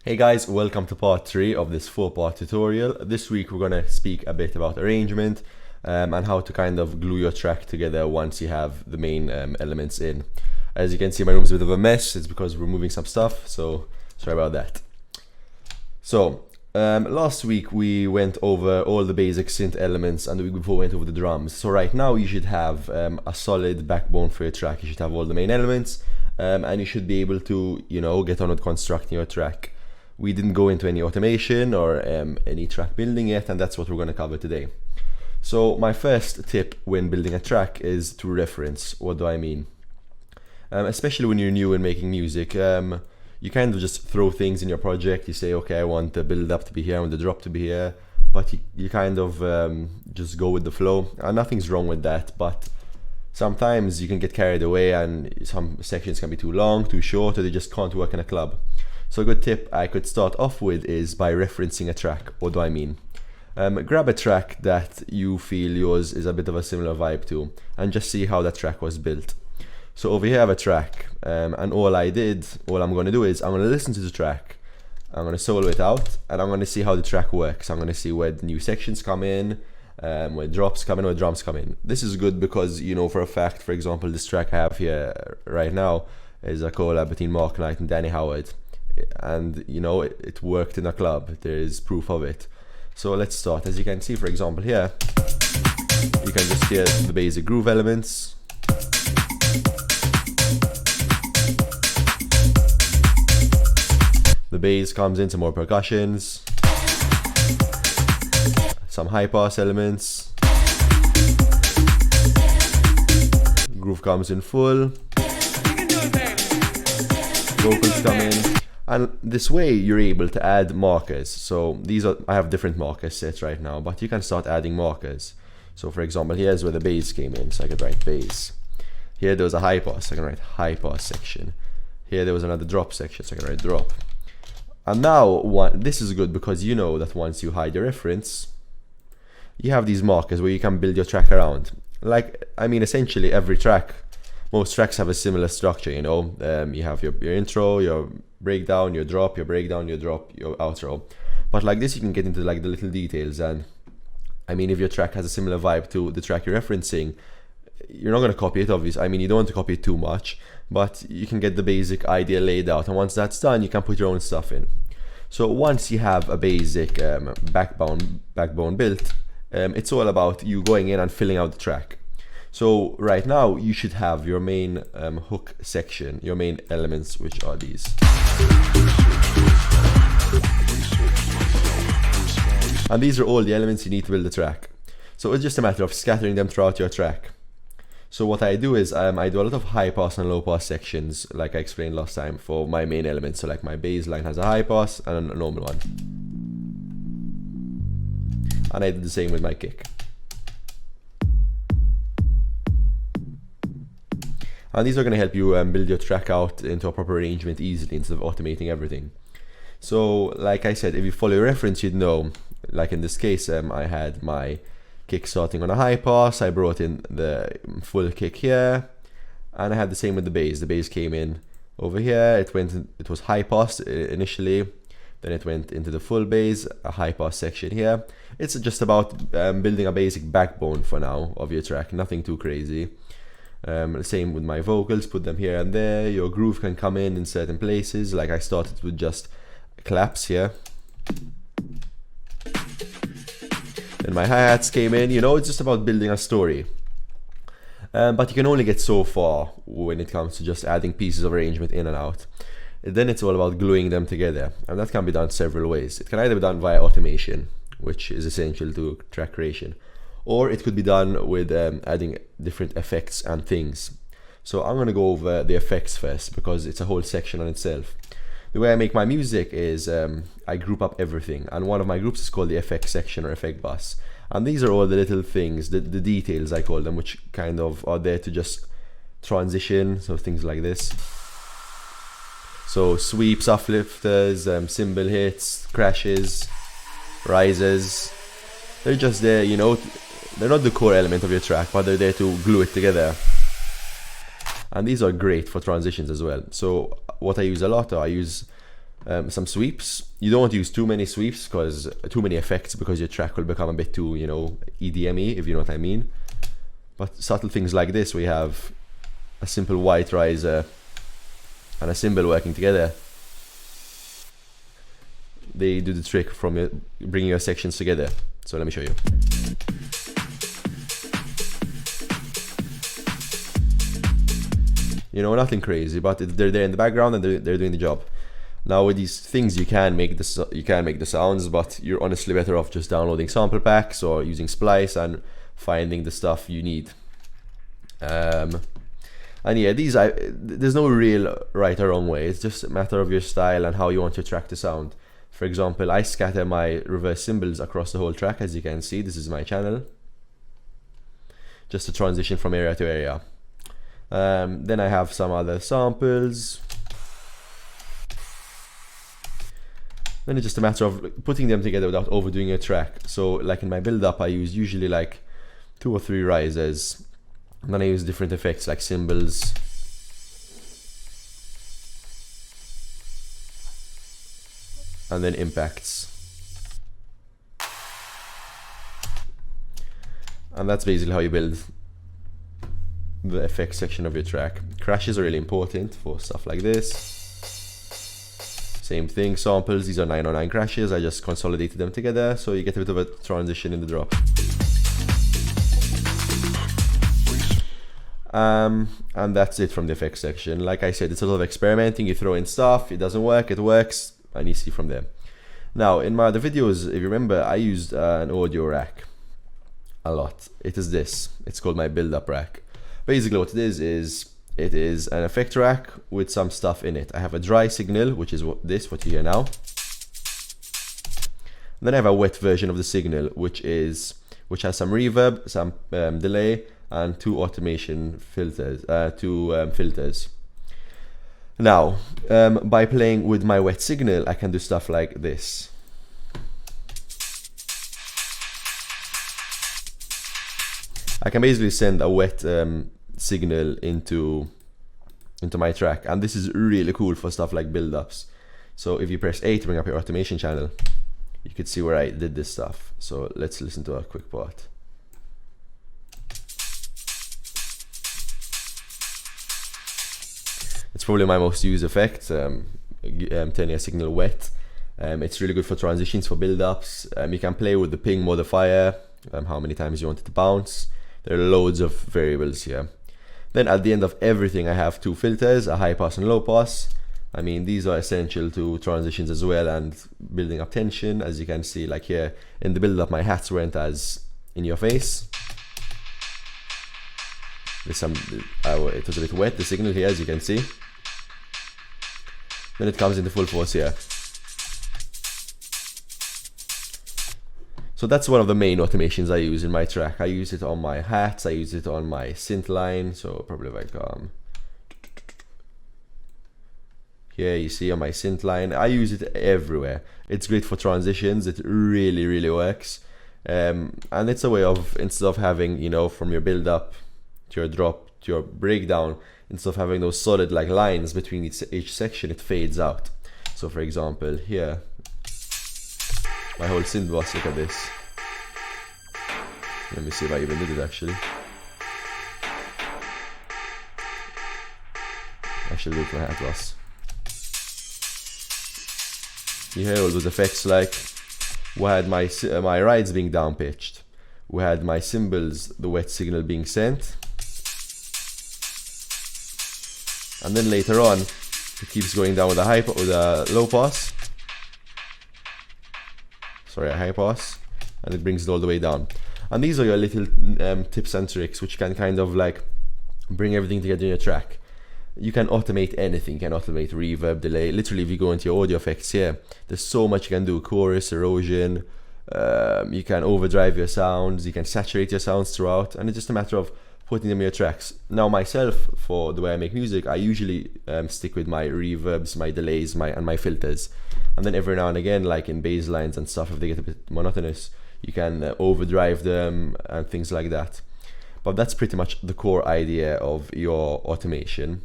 Hey guys, welcome to part 3 of this 4-part tutorial. This week we're going to speak a bit about arrangement and how to kind of glue your track together once you have the main elements in. As you can see, my room's a bit of a mess. It's because we're moving some stuff, so sorry about that. So last week we went over all the basic synth elements and the week before we went over the drums. So right now you should have a solid backbone for your track. You should have all the main elements and you should be able to, get on with constructing your track. We didn't go into any automation or any track building yet, and that's what we're going to cover today. So my first tip when building a track is to reference. What do I mean? Especially when you're new and making music, you kind of just throw things in your project. You say, okay, I want the build up to be here, I want the drop to be here, but you kind of just go with the flow, and nothing's wrong with that. But sometimes you can get carried away and some sections can be too long, too short, or they just can't work in a club. So a good tip I could start off with is by referencing a track. What do I mean? Grab a track that you feel yours is a bit of a similar vibe to, and just see how that track was built. So over here I have a track, and all I'm going to do is I'm going to listen to the track, I'm going to solo it out, and I'm going to see how the track works. I'm going to see where the new sections come in, where drops come in, where drums come in. This is good because, for a fact, for example, this track I have here right now is a collab between Mark Knight and Danny Howard. And it worked in a club. There is proof of it. So let's start. As you can see, for example, here you can just hear the basic groove elements. The bass comes in, some more percussions, some high pass elements. Groove comes in full. Vocals come in. And this way you're able to add markers. So I have different marker sets right now, but you can start adding markers. So for example, here's where the bass came in, so I could write bass. Here there was a high pass, I can write high pass section. Here there was another drop section, so I can write drop. And now this is good because you know that once you hide your reference, you have these markers where you can build your track around. Essentially every track, most tracks have a similar structure, you have your intro, your breakdown, your drop, your breakdown, your drop, your outro. But like this, you can get into like the little details. And if your track has a similar vibe to the track you're referencing, you're not going to copy it, obviously. You don't want to copy it too much, but you can get the basic idea laid out. And once that's done, you can put your own stuff in. So once you have a basic backbone built, it's all about you going in and filling out the track. So right now you should have your main hook section, your main elements, which are these. And these are all the elements you need to build the track. So it's just a matter of scattering them throughout your track. So what I do is I do a lot of high pass and low pass sections, like I explained last time, for my main elements. So like my bass line has a high pass and a normal one. And I did the same with my kick. And these are going to help you build your track out into a proper arrangement easily instead of automating everything. So like I said, if you follow your reference, you'd know, like in this case, I had my kick starting on a high pass, I brought in the full kick here, and I had the same with the bass. The bass came in over here, it was high pass initially, then it went into the full bass, a high pass section here. It's just about building a basic backbone for now of your track, nothing too crazy. Same with my vocals, put them here and there. Your groove can come in certain places, like I started with just claps here. Then my hi-hats came in, it's just about building a story. But you can only get so far when it comes to just adding pieces of arrangement in and out. Then it's all about gluing them together, and that can be done several ways. It can either be done via automation, which is essential to track creation, or it could be done with adding different effects and things. So I'm going to go over the effects first because it's a whole section on itself. The way I make my music is I group up everything, and one of my groups is called the effects section or effect bus. And these are all the little things, the details I call them, which kind of are there to just transition, so things like this. So sweeps, uplifters, cymbal hits, crashes, rises. They're just there, they're not the core element of your track, but they're there to glue it together. And these are great for transitions as well. So what I use a lot, I use some sweeps. You don't want to use too many sweeps, because too many effects, because your track will become a bit too, you know, EDM-y, if you know what I mean. But subtle things like this, we have a simple white riser and a cymbal working together. They do the trick from bringing your sections together. So let me show you. You know, nothing crazy, but they're there in the background and they're doing the job. Now with these things, you can make the sounds, but you're honestly better off just downloading sample packs or using Splice and finding the stuff you need. And yeah, there's no real right or wrong way. It's just a matter of your style and how you want your track to sound. For example, I scatter my reverse cymbals across the whole track, as you can see. This is my channel, just to transition from area to area. Then I have some other samples. Then it's just a matter of putting them together without overdoing your track. So like in my build-up, I use usually like 2 or 3 risers, and then I use different effects like cymbals, and then impacts. And that's basically how you build the effects section of your track. Crashes are really important for stuff like this. Same thing, samples, these are 909 crashes. I just consolidated them together, so you get a bit of a transition in the drop. And that's it from the effects section. Like I said, it's a lot of experimenting. You throw in stuff, it doesn't work, it works, and you see from there. Now, in my other videos, if you remember, I used an audio rack a lot. It is this. It's called my build-up rack. Basically what it is it is an effect rack with some stuff in it. I have a dry signal, which is what you hear now. And then I have a wet version of the signal, which has some reverb, some delay, and 2 automation filters, filters. Now, by playing with my wet signal, I can do stuff like this. I can basically send a wet signal into my track, and this is really cool for stuff like build-ups. So if you press A to bring up your automation channel, you could see where I did this stuff. So let's listen to a quick part. It's probably my most used effect, turning a signal wet. It's really good for transitions, for build-ups. You can play with the ping modifier, how many times you want it to bounce. There are loads of variables here. Then at the end of everything, I have 2 filters, a high pass and low pass. I mean, these are essential to transitions as well and building up tension. As you can see, like here in the build-up, my hats weren't as in your face. It was a bit wet, the signal here, as you can see. Then it comes into full force here. So that's one of the main automations I use in my track. I use it on my hats, I use it on my synth line. So probably like here you see on my synth line. I use it everywhere. It's great for transitions. It really, really works. And it's a way of, instead of having, you know, from your build up to your drop to your breakdown, instead of having those solid like lines between each section, it fades out. So for example, here, my whole synth boss, look at this. Let me see if I even did it actually. I should do it with my hat boss. You hear all those effects, like we had my rides being down pitched. We had my cymbals, the wet signal being sent. And then later on, it keeps going down with a low pass. Sorry, a high pass, and it brings it all the way down. And these are your little tips and tricks which can kind of like bring everything together in your track. You can automate anything. You can automate reverb, delay. Literally, if you go into your audio effects here, there's so much you can do. Chorus, erosion, you can overdrive your sounds, you can saturate your sounds throughout, and it's just a matter of putting them in your tracks. Now myself, for the way I make music, I usually stick with my reverbs, my delays, and my filters. And then every now and again, like in bass lines and stuff, if they get a bit monotonous, you can overdrive them and things like that. But that's pretty much the core idea of your automation.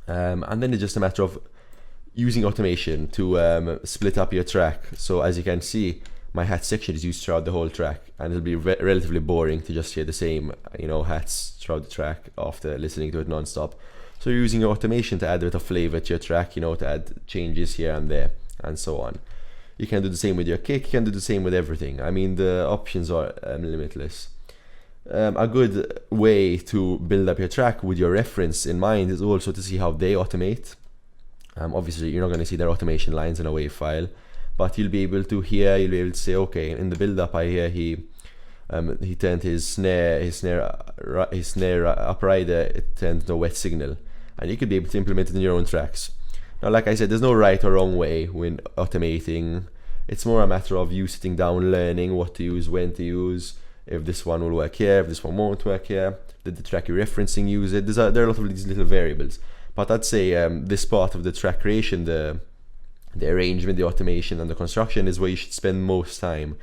And then it's just a matter of using automation to split up your track. So as you can see, my hat section is used throughout the whole track, and it'll be relatively boring to just hear the same, hats throughout the track after listening to it non-stop. So you're using your automation to add a bit of flavor to your track, to add changes here and there, and so on. You can do the same with your kick, you can do the same with everything. I mean, the options are limitless. A good way to build up your track with your reference in mind is also to see how they automate. Obviously, you're not going to see their automation lines in a WAV file, but you'll be able to say, okay, in the build-up, I hear he turned his snare up rider, it turned to a wet signal, and you could be able to implement it in your own tracks. Now, like I said, there's no right or wrong way when automating. It's more a matter of you sitting down, learning what to use, when to use, if this one will work here, if this one won't work here, did the track you're referencing use it. There are a lot of these little variables. But I'd say this part of the track creation, the arrangement, the automation, and the construction is where you should spend most time.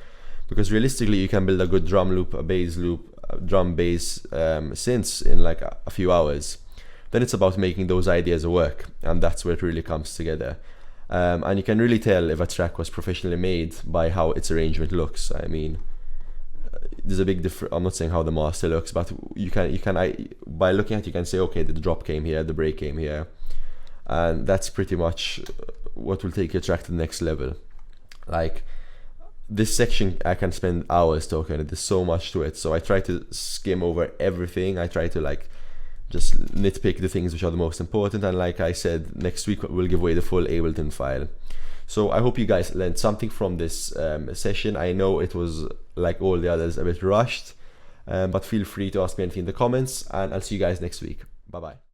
Because realistically, you can build a good drum loop, a bass loop, a drum bass synths in like a few hours. Then it's about making those ideas work, and that's where it really comes together. And you can really tell if a track was professionally made by how its arrangement looks. I mean, there's a big difference. I'm not saying how the master looks, but by looking at it, you can say, okay, the drop came here, the break came here, and that's pretty much what will take your track to the next level. Like this section, I can spend hours talking on it. There's so much to it, so I try to skim over everything. I try to just nitpick the things which are the most important, and like I said, next week we'll give away the full Ableton file. So I hope you guys learned something from this session. I know it was, like all the others, a bit rushed, but feel free to ask me anything in the comments, and I'll see you guys next week. Bye bye.